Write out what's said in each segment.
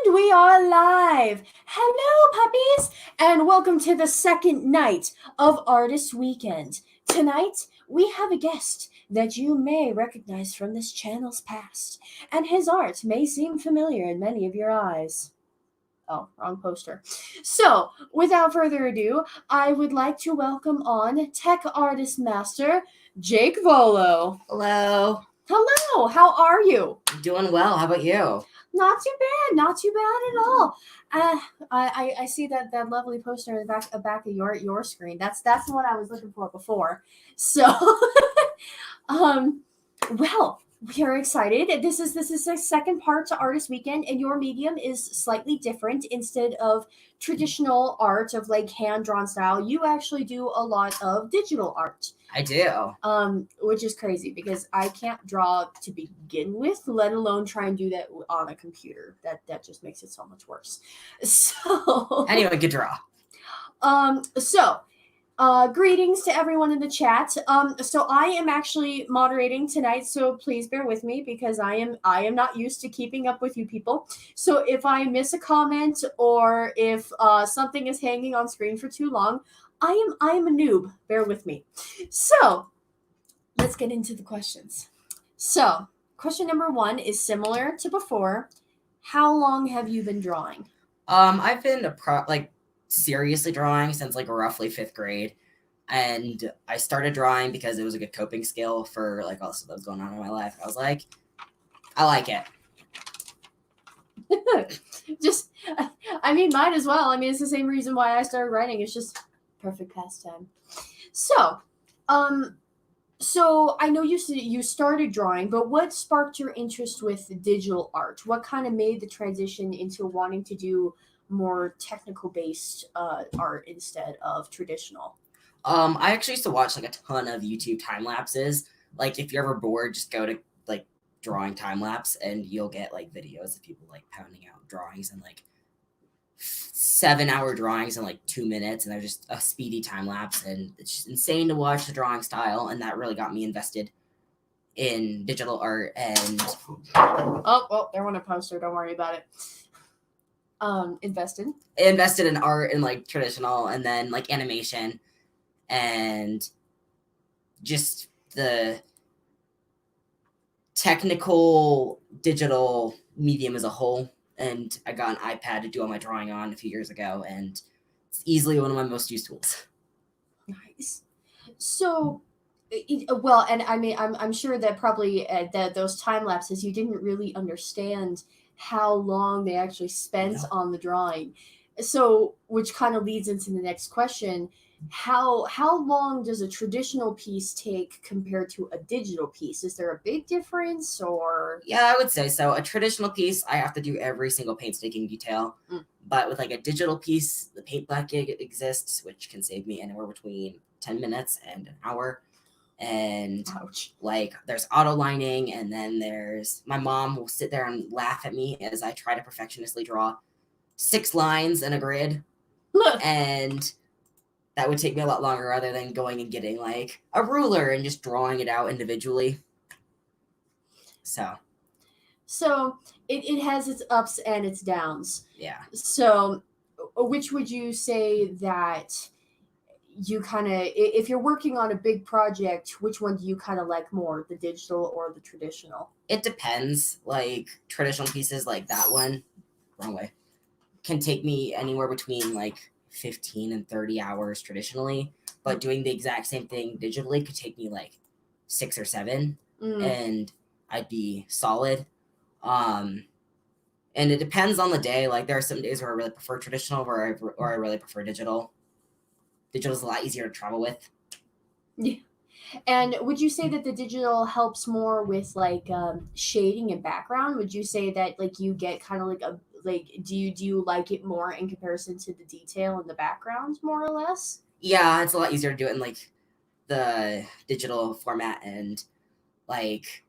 And we are live. Hello, puppies, and welcome to the second night of Artist Weekend. Tonight, we have a guest that you may recognize from this channel's past, and his art may seem familiar in many of your eyes. Oh, wrong poster. So, without further ado, I would like to welcome on Tech Artist Master Jake Volo. Hello. Hello, how are you? Doing well. How about you? Not too bad at all. I see that lovely poster in the back of your screen. That's the one I was looking for before. So, well, we are excited. This is the second part to Artist Weekend, and your medium is slightly different. Instead of traditional art of like hand drawn style, you actually do a lot of digital art. I do. Which is crazy because I can't draw to begin with, let alone try and do that on a computer. That just makes it so much worse. So anyone could draw. Greetings to everyone in the chat. So I am actually moderating tonight, so please bear with me because I am not used to keeping up with you people. So if I miss a comment or if something is hanging on screen for too long, I am a noob. Bear with me. So let's get into the questions. So question number 1 is similar to before. How long have you been drawing? I've been seriously drawing since like roughly 5th grade. And I started drawing because it was a good coping skill for like all the stuff that was going on in my life. I was like, I like it. I mean, mine as well. I mean, it's the same reason why I started writing. It's just perfect pastime. So I know you started drawing, but what sparked your interest with digital art? What kind of made the transition into wanting to do more technical based art instead of traditional? I actually used to watch like a ton of YouTube time lapses. Like if you're ever bored, just go to like drawing time lapse and you'll get like videos of people like pounding out drawings and like 7-hour drawings in like 2 minutes, and they're just a speedy time lapse, and it's just insane to watch the drawing style, and that really got me invested in digital art. And there went a poster, don't worry about it. Invested in art and like traditional and then like animation and just the technical digital medium as a whole. And I got an iPad to do all my drawing on a few years ago, and it's easily one of my most used tools. Nice. So, well, and I mean, I'm sure that probably that those time lapses, you didn't really understand how long they actually spent on the drawing. So, which kind of leads into the next question. How long does a traditional piece take compared to a digital piece? Is there a big difference, or? Yeah, I would say so. A traditional piece, I have to do every single painstaking detail. But with like a digital piece, the paint bucket exists, which can save me anywhere between 10 minutes and an hour. And ouch. Like there's auto lining, and then there's my mom will sit there and laugh at me as I try to perfectionistly draw 6 lines in a grid. And that would take me a lot longer rather than going and getting like a ruler and just drawing it out individually. So it has its ups and its downs. Yeah. So which would you say that you kind of, if you're working on a big project, which one do you kind of like more, the digital or the traditional? It depends. Like traditional pieces like that one, wrong way, can take me anywhere between like 15 and 30 hours traditionally, but doing the exact same thing digitally could take me like 6 or 7, and I'd be solid. And it depends on the day. Like there are some days where I really prefer traditional, or I really prefer digital. Digital is a lot easier to travel with. Yeah. And would you say that the digital helps more with like shading and background? Would you say that like you get kind of like a do you like it more in comparison to the detail in the background, more or less? Yeah, it's a lot easier to do it in like the digital format, and like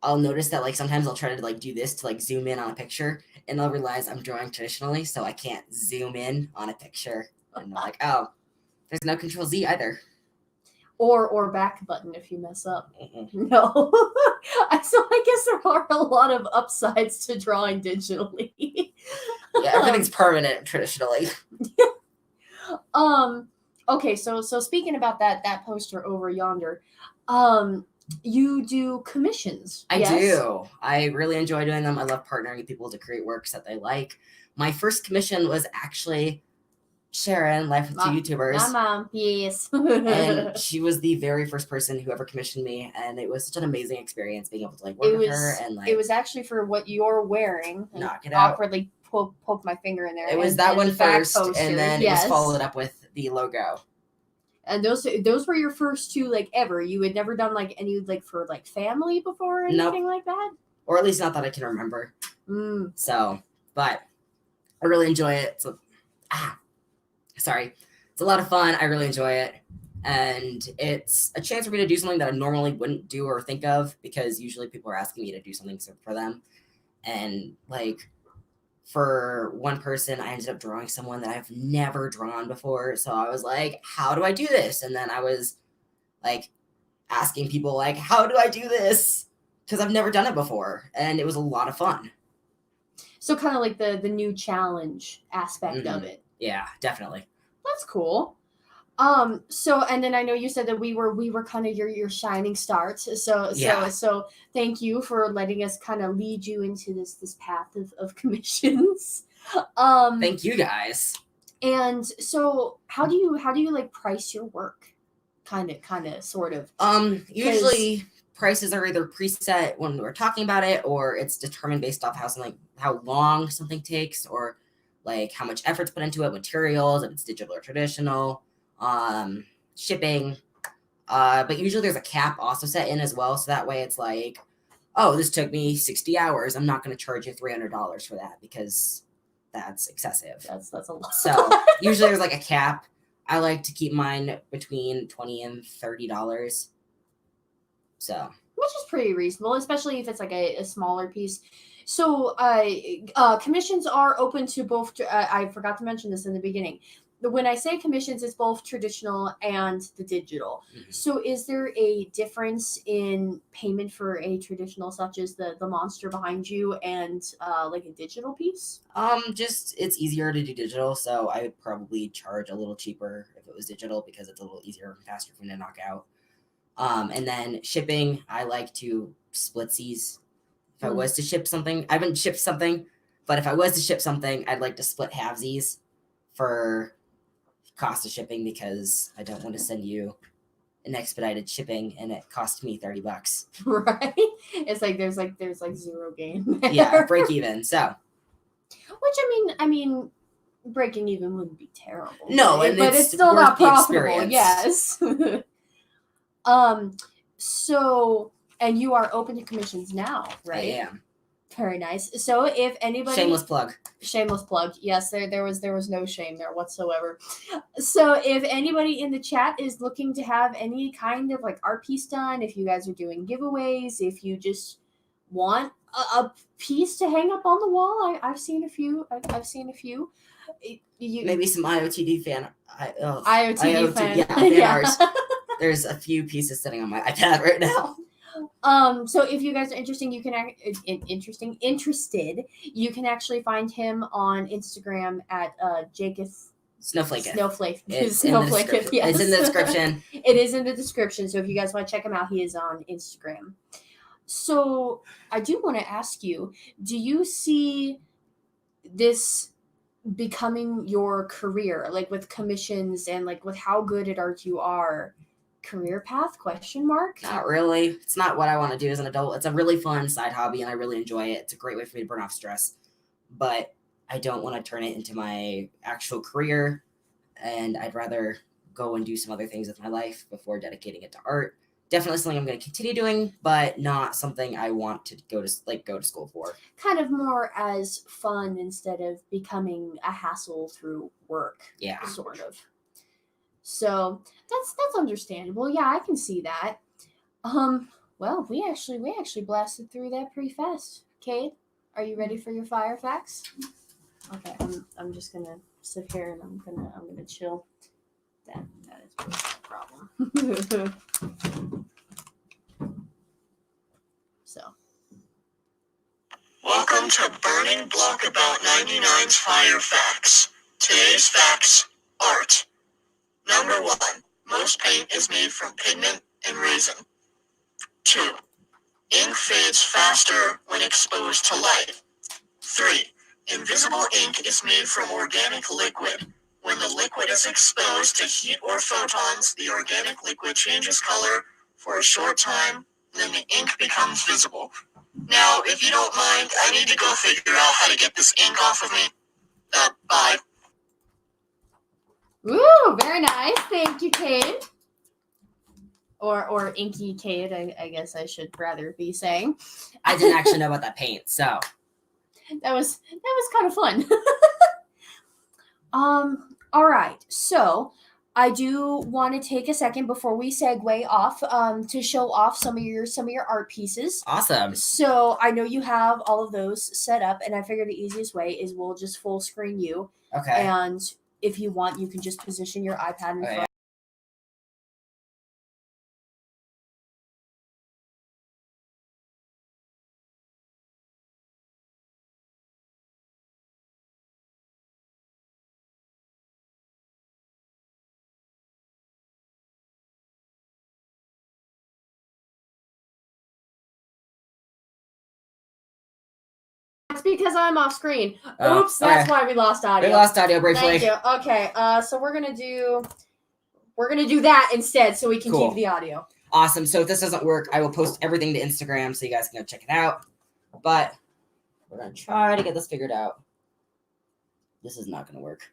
I'll notice that like sometimes I'll try to like do this to like zoom in on a picture, and I'll realize I'm drawing traditionally, so I can't zoom in on a picture, and I'm like, oh, there's no Control Z either. Or back button if you mess up. No. So I guess there are a lot of upsides to drawing digitally. Yeah, everything's permanent traditionally. Okay, so speaking about that poster over yonder, you do commissions. I yes? do. I really enjoy doing them. I love partnering with people to create works that they like. My first commission was actually Sharon, Life with Two YouTubers. My mom, yes. And she was the very first person who ever commissioned me, and it was such an amazing experience being able to like work with her and like it was actually for what you're wearing. knock it out. Awkwardly poke my finger in there. It was that one the back first, poster, and then it was followed up with the logo. And those were your first two like ever. You had never done like any like for like family before or anything like that? Or at least not that I can remember. So, but I really enjoy it. So, sorry. It's a lot of fun. I really enjoy it. And it's a chance for me to do something that I normally wouldn't do or think of, because usually people are asking me to do something for them. And like for one person, I ended up drawing someone that I've never drawn before. So I was like, how do I do this? And then I was like asking people like, how do I do this? Because I've never done it before. And it was a lot of fun. So kind of like the new challenge aspect of it. Yeah, definitely. That's cool. So and then I know you said that we were kind of your shining stars. So thank you for letting us kind of lead you into this path of commissions. Thank you guys. And so how do you like price your work? Kind of sort of. Usually prices are either preset when we're talking about it, or it's determined based off how long something takes, or like how much effort's put into it, materials, if it's digital or traditional, shipping. But usually there's a cap also set in as well. So that way it's like, oh, this took me 60 hours. I'm not going to charge you $300 for that, because that's excessive. That's a lot. So usually there's like a cap. I like to keep mine between $20 and $30. So, which is pretty reasonable, especially if it's like a smaller piece. So, commissions are open to both. I forgot to mention this in the beginning. When I say commissions, it's both traditional and the digital. Mm-hmm. So is there a difference in payment for a traditional, such as the monster behind you, and like a digital piece? Just it's easier to do digital, so I would probably charge a little cheaper if it was digital, because it's a little easier and faster for me to knock out. And then shipping, I like to split these. If I was to ship something, I haven't shipped something, but if I was to ship something, I'd like to split halvesies for cost of shipping, because I don't want to send you an expedited shipping and it cost me $30. Right? It's like there's zero gain there. Yeah, break even. So, which I mean, breaking even wouldn't be terrible. No, but it's still not profitable. Yes. So, and you are open to commissions now, right? I am. Very nice. So if anybody, shameless plug. Yes, there was no shame there whatsoever. So if anybody in the chat is looking to have any kind of like art piece done, if you guys are doing giveaways, if you just want a piece to hang up on the wall, I've seen a few. I've seen a few. Maybe some IOTD fan. IOTD fan. Yeah, art. There's a few pieces sitting on my iPad right now. So if you guys are interested, you can you can actually find him on Instagram at Jacob Snowflake. Yes. It's in the description. It is in the description. So if you guys want to check him out, he is on Instagram. So I do want to ask you, do you see this becoming your career, like with commissions and like with how good at art you are? Career path ? Not really. It's not what I want to do as an adult. It's a really fun side hobby and I really enjoy it. It's a great way for me to burn off stress, but I don't want to turn it into my actual career, and I'd rather go and do some other things with my life before dedicating it to art. Definitely something I'm going to continue doing, but not something I want to go to school for. Kind of more as fun instead of becoming a hassle through work. Yeah. Sort of. So that's understandable. Yeah, I can see that. Well, we actually blasted through that pretty fast. Cade, are you ready for your fire facts? Okay, I'm just gonna sit here and I'm gonna chill. That is really no problem. So. Welcome to Burning Block About 99's Fire Facts. Today's facts: art. Number 1. Most paint is made from pigment and resin. 2. Ink fades faster when exposed to light. 3. Invisible ink is made from organic liquid. When the liquid is exposed to heat or photons, the organic liquid changes color for a short time, then the ink becomes visible. Now, if you don't mind, I need to go figure out how to get this ink off of me. Bye. Ooh, very nice. Thank you, Cade. Or Inky Cade, I guess I should rather be saying. I didn't actually know about that paint, so That was kind of fun. All right. So I do want to take a second before we segue off to show off some of your art pieces. awesome. So I know you have all of those set up, and I figured the easiest way is we'll just full screen you, Okay. and if you want, you can just position your iPad in front. It's because I'm off screen. Oh, Oops, that's okay. why we lost audio. We lost audio briefly. Thank you. Okay, so we're gonna do that instead, so we can Cool. keep the audio. Awesome. So if this doesn't work, I will post everything to Instagram so you guys can go check it out. But we're gonna try to get this figured out. This is not gonna work.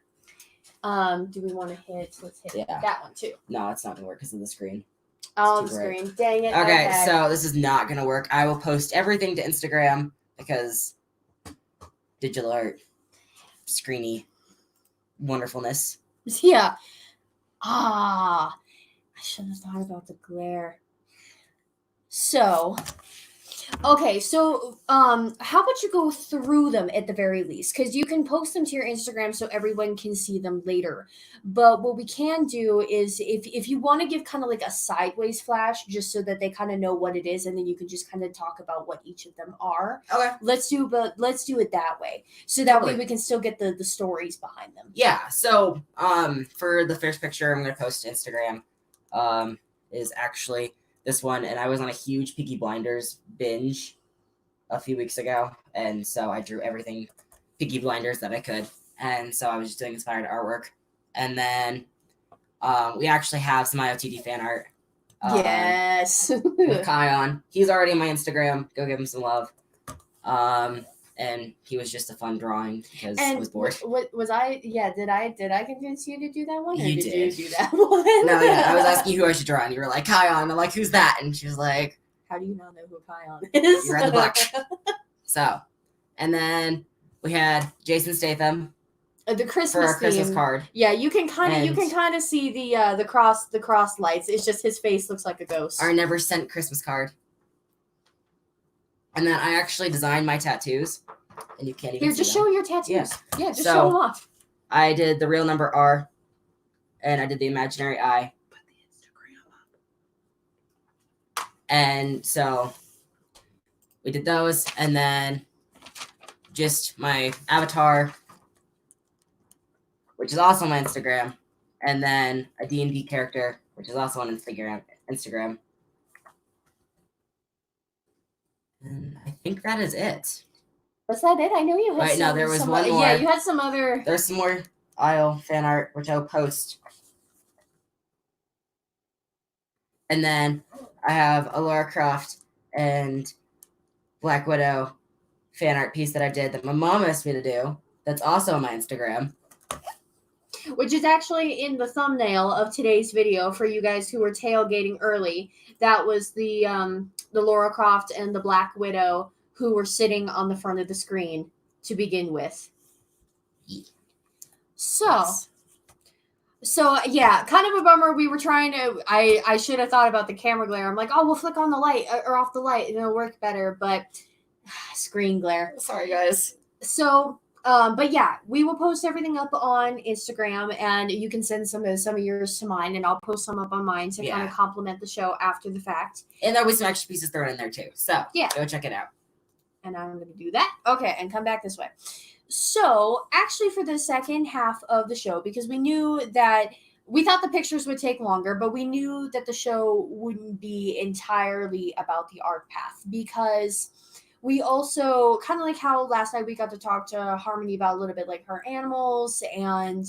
Do we want to hit? Let's hit Yeah. that one too. No, it's not gonna work because of the screen. On the too bright. screen. Dang it. Okay, so this is not gonna work. I will post everything to Instagram because digital art, screeny wonderfulness. Yeah. I should have thought about the glare. So, okay, so how about you go through them at the very least? Because you can post them to your Instagram so everyone can see them later. But what we can do is if you want to give kind of like a sideways flash, just so that they kind of know what it is, and then you can just kind of talk about what each of them are. Okay. Let's do it that way. So that Totally. way we can still get the stories behind them. Yeah. So for the first picture I'm gonna post to Instagram is actually this one, and I was on a huge Peaky Blinders binge a few weeks ago, and so I drew everything Peaky Blinders that I could, and so I was just doing inspired artwork, and then we actually have some IOTD fan art. Yes. With Kion. He's already on my Instagram. Go give him some love. And he was just a fun drawing because I was bored. What was I? Yeah, did I convince you to do that one? Or You did did. you do that one? No, yeah, I was asking you who I should draw, and you were like Kion. I'm like, who's that? And she was like, How do you not know who Kion is? You read the book. So, and then we had Jason Statham The Christmas for our Christmas theme. card. Yeah, you can kind And- of see the cross lights. It's just his face looks like a ghost. Our never sent Christmas card. And then I actually designed my tattoos, and you can't even Here, see just them. show your tattoos. Yeah. Yeah, just So- show them off. I did the real number R, and I did the imaginary I. Put the Instagram up. And so we did those, and then just my avatar, which is also on my Instagram, and then a D&D character, which is also on Instagram. And I think that is it. Was that it? I know you had Wait, no, there was one more. Yeah, you had some other. There's some more Isle fan art, which I'll post. And then I have a Lara Croft and Black Widow fan art piece that I did that my mom asked me to do. That's also on my Instagram. Which is actually in the thumbnail of today's video for you guys who were tailgating early. That was the Lara Croft and the Black Widow who were sitting on the front of the screen to begin with. So yeah, kind of a bummer. We were trying to. I should have thought about the camera glare. I'm like, oh, we'll flick on the light or off the light and it'll work better. But screen glare. Sorry, guys. So. But yeah, we will post everything up on Instagram, and you can send some of yours to mine, and I'll post some up on mine to kind Yeah. of complement the show after the fact. And there'll be some extra pieces thrown in there too. So Yeah. go check it out. and I'm going to do that. Okay, and come back this way. So, actually, for the second half of the show, because we knew that we thought the pictures would take longer, but we knew that the show wouldn't be entirely about the art path, because we also kind of like how last night we got to talk to Harmony about a little bit like her animals and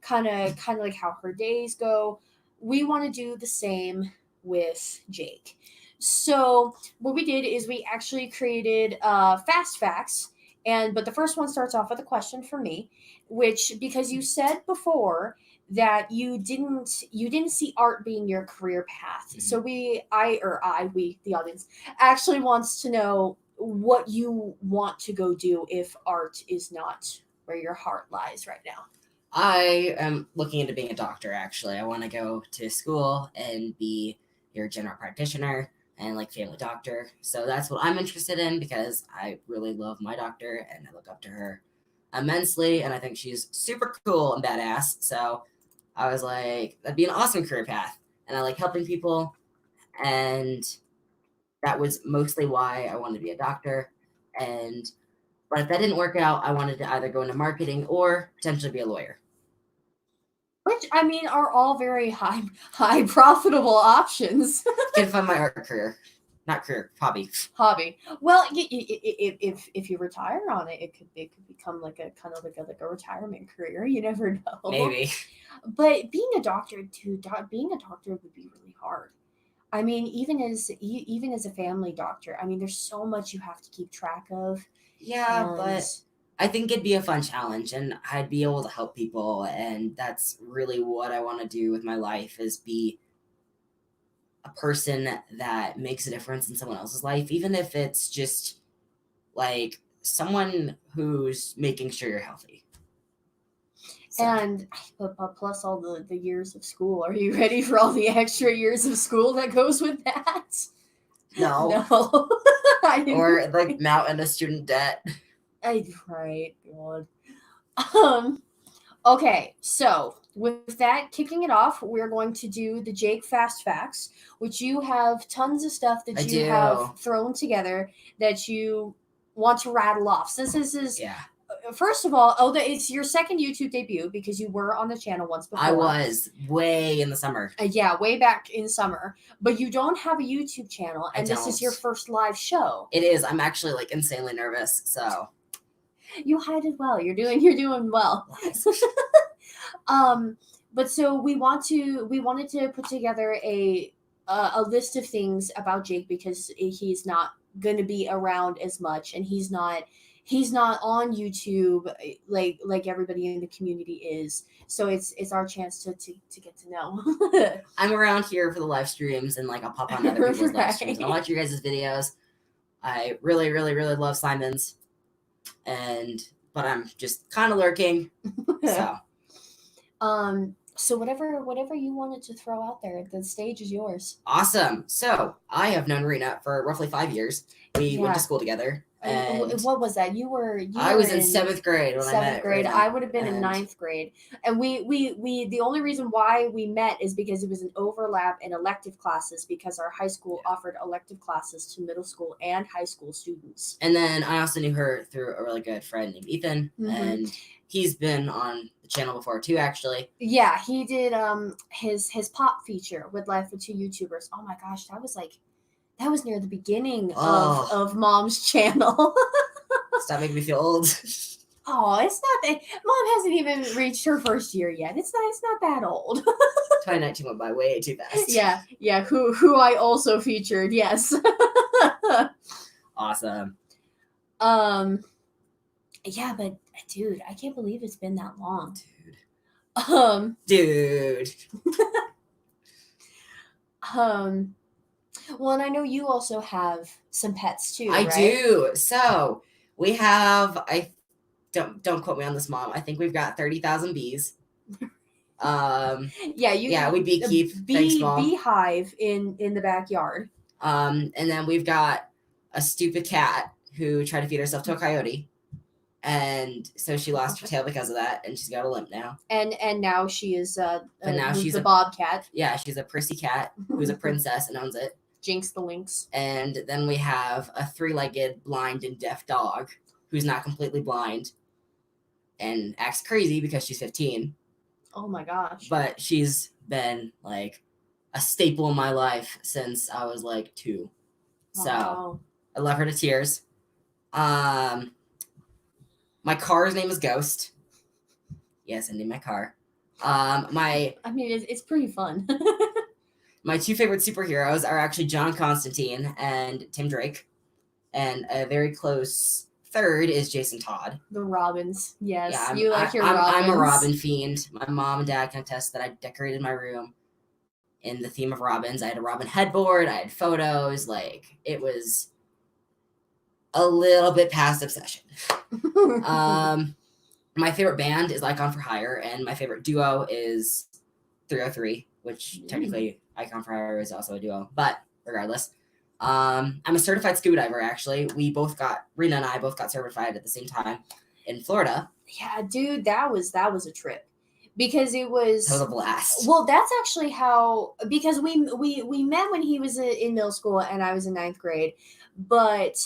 kind of like how her days go. We want to do the same with Jake. So what we did is we actually created fast facts, but the first one starts off with a question for me, which, because you said before that you didn't see art being your career path. So we the audience actually wants to know what you want to go do if art is not where your heart lies right now. I am looking into being a doctor, actually. I want to go to school and be your general practitioner and like family doctor. So that's what I'm interested in, because I really love my doctor and I look up to her immensely, and I think she's super cool and badass. So I was like, that'd be an awesome career path. And I like helping people, and that was mostly why I wanted to be a doctor. But if that didn't work out, I wanted to either go into marketing or potentially be a lawyer. Which, I mean, are all very high profitable options. Can fund my art career. Not career, hobby. Hobby. Well, if you retire on it, it could become like a kind of like a retirement career. You never know. Maybe. But being a doctor, dude, being a doctor would be really hard. I mean, even as a family doctor, I mean, there's so much you have to keep track of. Yeah, but I think it'd be a fun challenge, and I'd be able to help people, and that's really what I want to do with my life, is be a person that makes a difference in someone else's life, even if it's just like someone who's making sure you're healthy. So. And plus all the years of school. Are you ready for all the extra years of school that goes with that? No. Or like mountain of student debt. Right, God. Okay, so with that kicking it off, we're going to do the Jake Fast Facts, which you have tons of stuff that you have thrown together that you want to rattle off. Since this is first of all, it's your second YouTube debut, because you were on the channel once before. I was way in the summer. Way back in summer. But you don't have a YouTube channel, and this is your first live show. It is. I'm actually like insanely nervous. So you hide it well. You're doing well. But so we wanted to put together a list of things about Jake, because he's not going to be around as much, and he's not on YouTube like everybody in the community is. So it's our chance to get to know. I'm around here for the live streams, and like I'll pop on other people's live streams. I'll watch your guys' videos. I really, really, really love Simon's, but I'm just kind of lurking. So whatever you wanted to throw out there, the stage is yours. Awesome. So I have known Rena for roughly 5 years. We went to school together. And what was that? I was in 7th grade when I met. 7th grade. I would have been in 9th grade. And we the only reason why we met is because it was an overlap in elective classes, because our high school offered elective classes to middle school and high school students. And then I also knew her through a really good friend named Ethan, and he's been on the channel before too, actually. Yeah, he did his pop feature with Life with Two YouTubers. Oh my gosh, that was near the beginning of Mom's channel. Stop making me feel old. Oh, it's not that. Mom hasn't even reached her first year yet. It's not that old. 2019 went by way too fast. Yeah. Who I also featured. Yes. Awesome. Yeah, but dude, I can't believe it's been that long. Dude. Well, and I know you also have some pets too. I do. So we have, don't quote me on this, Mom. I think we've got 30,000 bees. We beekeep. Thanks, Mom. Beehive in the backyard. And then we've got a stupid cat who tried to feed herself to a coyote. And so she lost her tail because of that, and she's got a limp now. And now she is she's a bobcat. Yeah, she's a prissy cat who's a princess and owns it. Jinx the Lynx. And then we have a 3-legged blind and deaf dog who's not completely blind and acts crazy because she's 15. Oh my gosh. But she's been like a staple in my life since I was like 2. So Wow. I love her to tears. My car's name is Ghost. Yes, I named my car. My I mean, it's pretty fun. My 2 favorite superheroes are actually John Constantine and Tim Drake. And a very close third is Jason Todd. The Robins. Yes. Yeah, you like your I'm Robins. a Robin fiend. My mom and dad can attest that I decorated my room in the theme of Robins. I had a Robin headboard. I had photos. Like, it was a little bit past obsession. My favorite band is Icon for Hire, and my favorite duo is 303, which technically Icon for Hire is also a duo, but regardless. I'm a certified scuba diver, actually. Rena and I both got certified at the same time in Florida. Yeah, dude, that was a trip. Because it was That was a blast. Well, that's actually how, because we met when he was in middle school and I was in 9th grade, but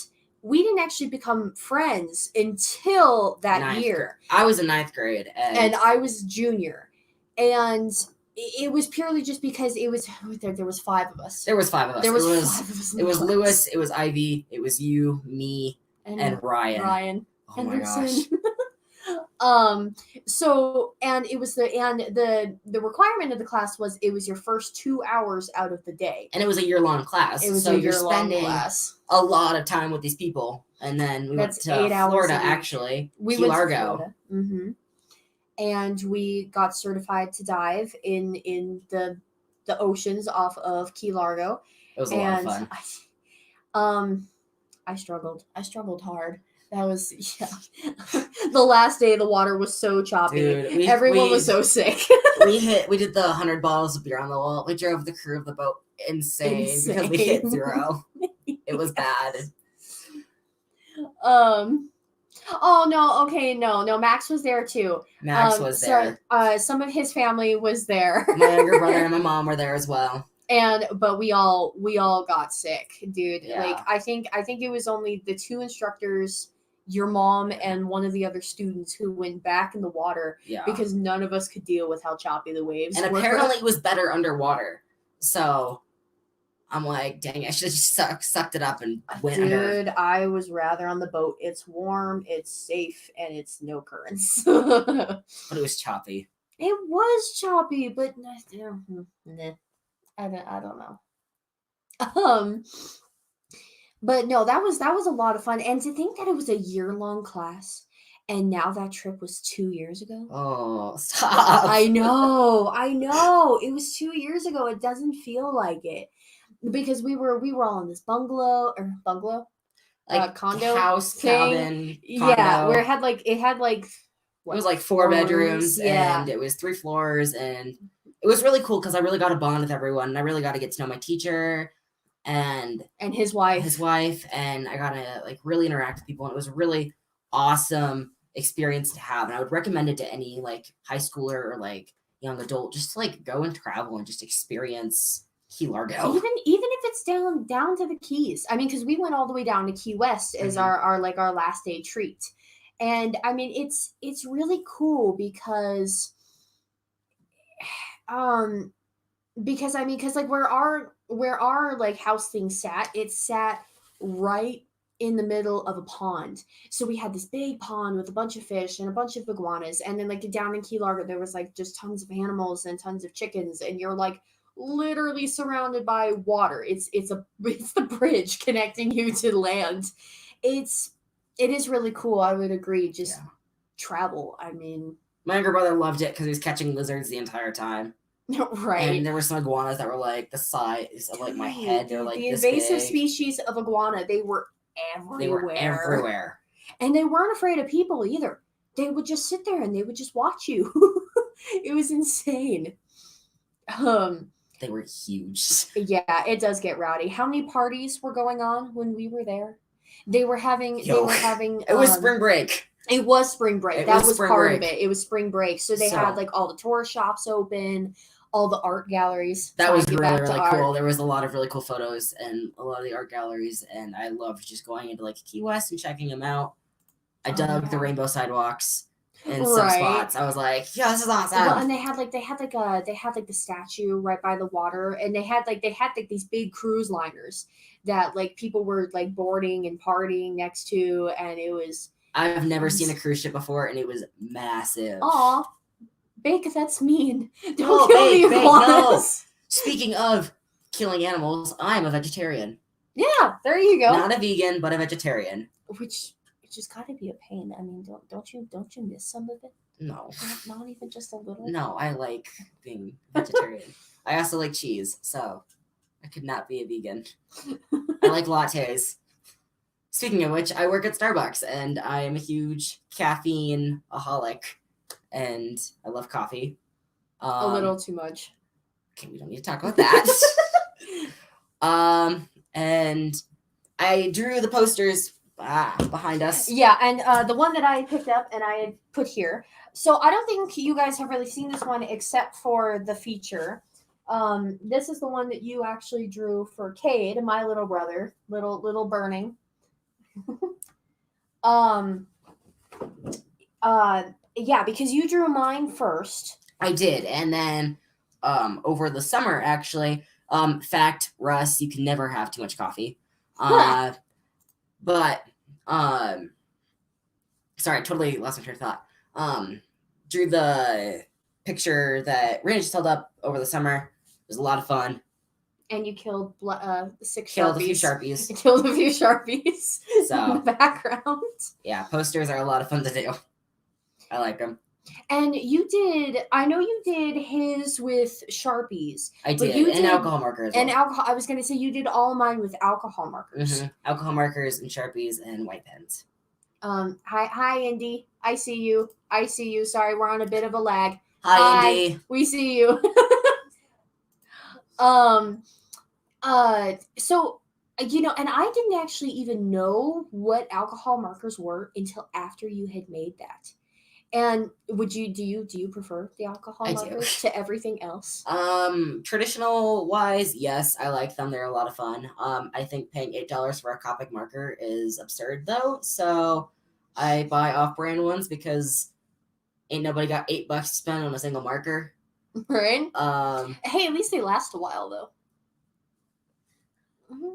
we didn't actually become friends until that year. I was in 9th grade. And I was junior. And it was purely just because there was 5 of us. There was 5 of us. There was 5 of us. It was Lewis, it was Ivy, it was you, me, and Ryan. Oh Henderson. my gosh. So, and it was the requirement of the class was it was your first 2 hours out of the day. And it was a year-long class. It was so a you're year-long spending class. a lot of time with these people. And then we went to 8 hours Florida, a week. actually. We Key went Largo. to Florida. Mm-hmm. And we got certified to dive in the oceans off of Key Largo. It was a lot of fun. I struggled hard. That was, yeah. The last day, the water was so choppy. Dude, Everyone was so sick. we did the 100 balls of beer on the wall. We drove the crew of the boat insane. Because we hit 0. It was bad. Oh no, okay, no. Max was there too. Max was there. So, some of his family was there. My younger brother and my mom were there as well. But we all got sick, dude. Yeah. Like I think it was only the 2 instructors, your mom, and one of the other students who went back in the water because none of us could deal with how choppy the waves and were. apparently it was better underwater. So I'm like, dang, I should have just sucked it up and went under. Dude, I was rather on the boat. It's warm, it's safe, and it's no currents. But it was choppy. It was choppy, but I don't know. But no, that was a lot of fun. And to think that it was a year-long class, and now that trip was 2 years ago. Oh, stop. I know. It was 2 years ago. It doesn't feel like it. Because we were all in this bungalow, like condo house thing. cabin. Yeah, condo. where it had like it was like 4 bedrooms and it was 3 floors, and it was really cool because I really got to bond with everyone, and I really got to get to know my teacher and his wife, and I got to like really interact with people, and it was a really awesome experience to have, and I would recommend it to any like high schooler or like young adult just to like go and travel and just experience Key Largo. Even if it's down to the Keys. I mean, because we went all the way down to Key West as our last day treat. And I mean, it's really cool because like where our like house thing sat, it sat right in the middle of a pond. So we had this big pond with a bunch of fish and a bunch of iguanas, and then like down in Key Largo there was like just tons of animals and tons of chickens, and you're like literally surrounded by water. It's the bridge connecting you to land. It is really cool. I would agree. Just travel. I mean, my younger brother loved it because he was catching lizards the entire time. Right. And there were some iguanas that were like the size of like my head. They're like the this invasive big. species of iguana. They were everywhere. And they weren't afraid of people either. They would just sit there and they would just watch you. It was insane. They were huge. Yeah, it does get rowdy. How many parties were going on when we were there? They were having. It was spring break. It was spring break. That was part of it. It was spring break. So they had like all the tour shops open, all the art galleries. That trying was to get really, back to really art. cool. There was a lot of really cool photos and a lot of the art galleries, and I loved just going into like Key West and checking them out. I dug the yeah. rainbow sidewalks in some Right. spots. I was like, yeah, this is awesome. Well, and they had like the statue right by the water, and they had these big cruise liners that like people were like boarding and partying next to, and it was I've never seen a cruise ship before, and it was massive. aw, Bake, that's mean. Don't No, kill the Bake, Bake, no. iguanas. Speaking of killing animals, I'm a vegetarian. Yeah, there you go. Not a vegan, but a vegetarian. Which has got to be a pain. I mean, don't you miss some of it? No. Not even just a little. No, I like being vegetarian. I also like cheese, so I could not be a vegan. I like lattes. Speaking of which, I work at Starbucks, and I am a huge caffeine-aholic, and I love coffee. A little too much. Okay, we don't need to talk about that. And I drew the posters behind us. Yeah, and the one that I picked up and I had put here. So I don't think you guys have really seen this one except for the feature. This is the one that you actually drew for Cade, my little brother, little Burning. Yeah, because you drew mine first. I did, and then over the summer, actually, fact, Russ, you can never have too much coffee. But sorry, I totally lost my train of thought. Drew the picture that Randy just held up over the summer. It was a lot of fun. And you killed 6 Killed Sharpies. a few Sharpies. You killed a few Sharpies in So the background. yeah, posters are a lot of fun to do. I like them. And I know you did his with Sharpies. I But did, you and did- alcohol markers. And alcohol, I was going to say you did all mine with alcohol markers. Alcohol markers and Sharpies and white pens. Hi, Indy. I see you. Sorry, we're on a bit of a lag. Hi, Indy. We see you. So, and I didn't actually even know what alcohol markers were until after you had made that. And do you prefer the alcohol I do. markers to everything else? Traditional wise, yes, I like them. They're a lot of fun. I think paying $8 for a Copic marker is absurd though. So I buy off-brand ones because ain't nobody got $8 to spend on a single marker. Right? Um, Hey, at least they last a while though.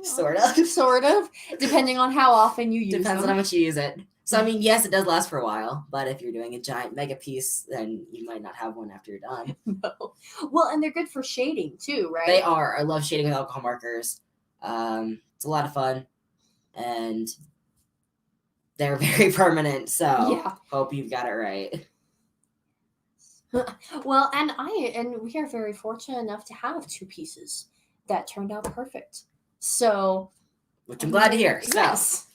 Sort of. Sort of. Depending on how often you use depends on them. how much you use it. So I mean, yes, it does last for a while, but if you're doing a giant mega piece, then you might not have one after you're done. No. Well, and they're good for shading too, right? They are. I love shading with alcohol markers. It's a lot of fun, and they're very permanent. So Yeah. hope you've got it right. Well, and we are very fortunate enough to have 2 pieces that turned out perfect. So, Which I'm glad to hear. So, yes.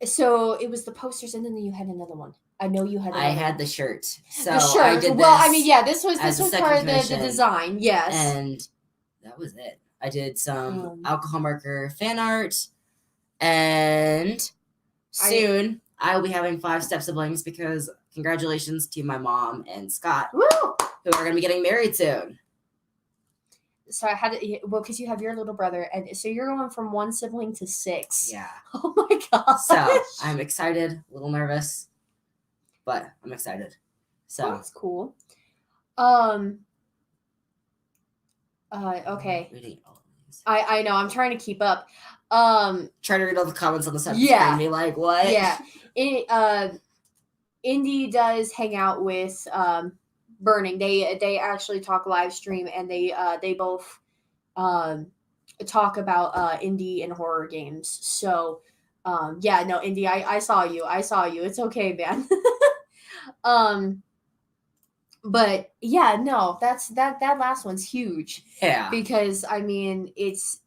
So it was the posters, and then you had another one. I know you had. I another had one. the shirt. So The shirt. I did Well, I this, mean, yeah, this was as a second part of the commission, design. Yes. and that was it. I did some Um, alcohol marker fan art, and soon I will be having 5 step siblings because congratulations to my mom and Scott, Woo! who are going to be getting married soon. So I had to, because you have your little brother, and so you're going from 1 sibling to 6. Yeah. Oh my god. So I'm excited, a little nervous, but I'm excited. So That's cool. Okay. reading all of these. I know. I'm trying to keep up. Try to read all the comments on the side of the Yeah. screen and be like, what? Yeah. Indy does hang out with Burning. They actually talk live stream, and they both talk about indie and horror games. So yeah, no, Indy, I saw you. It's okay, man. But yeah, no, that last one's huge. Yeah. Because I mean it's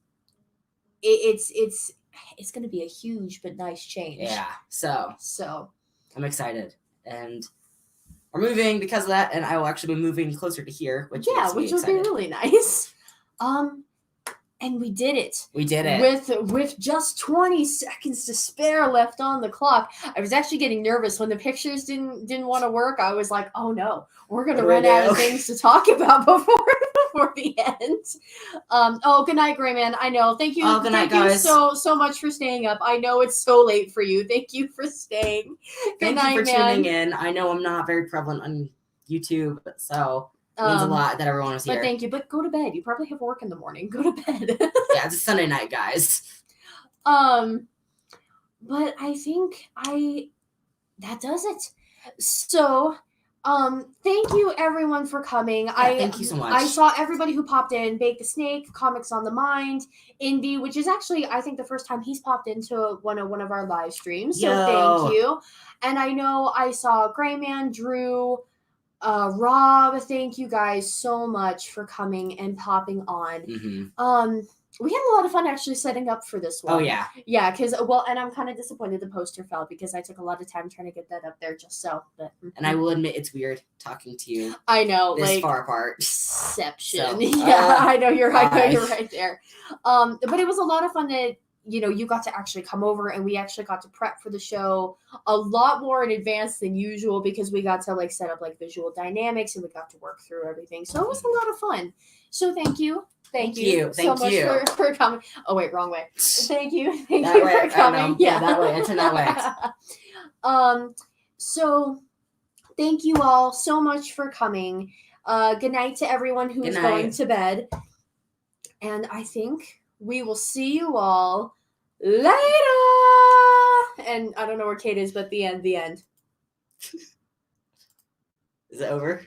gonna be a huge but nice change. Yeah. So So I'm excited. And we're moving because of that, and I will actually be moving closer to here, which yeah, makes me which would be excited. really nice. And we did it. We did it. With just 20 seconds to spare left on the clock. I was actually getting nervous when the pictures didn't want to work. I was like, oh no, we're gonna What run do we out of do? things to talk about before the end. Good night, Grayman. I know. Thank you. Oh, good night, thank you guys. so much for staying up. I know it's so late for you. Thank you for staying. Good Thank night, you for man. tuning in. I know I'm not very prevalent on YouTube, so it means a lot that everyone was But here. thank you. But go to bed. You probably have work in the morning. Go to bed. Yeah, it's a Sunday night, guys. But I think that does it. So, thank you everyone for coming. Thank you so much. I saw everybody who popped in. Bake the Snake, Comics on the Mind, Indy, which is actually I think the first time he's popped into one of our live streams. So Yo. thank you. And I know I saw Grayman, Drew, Rob. Thank you guys so much for coming and popping on. Mm-hmm. We had a lot of fun actually setting up for this one. Oh yeah. Yeah, because and I'm kind of disappointed the poster fell because I took a lot of time trying to get that up there just so. But And I will admit it's weird talking to you I know, this like far apart. Inception. So, yeah, I know you're right. bye. You're right there. But it was a lot of fun that you got to actually come over and we actually got to prep for the show a lot more in advance than usual because we got to like set up like visual dynamics and we got to work through everything. So it was a lot of fun. So thank you. Thank you so much for coming. Oh wait, wrong way. Thank you. Thank That you way, for I know. coming. Yeah, that way. I turn that way. So thank you all so much for coming. Good night to everyone who Good is night. going to bed. And I think we will see you all later. And I don't know where Kate is, but the end. Is it over?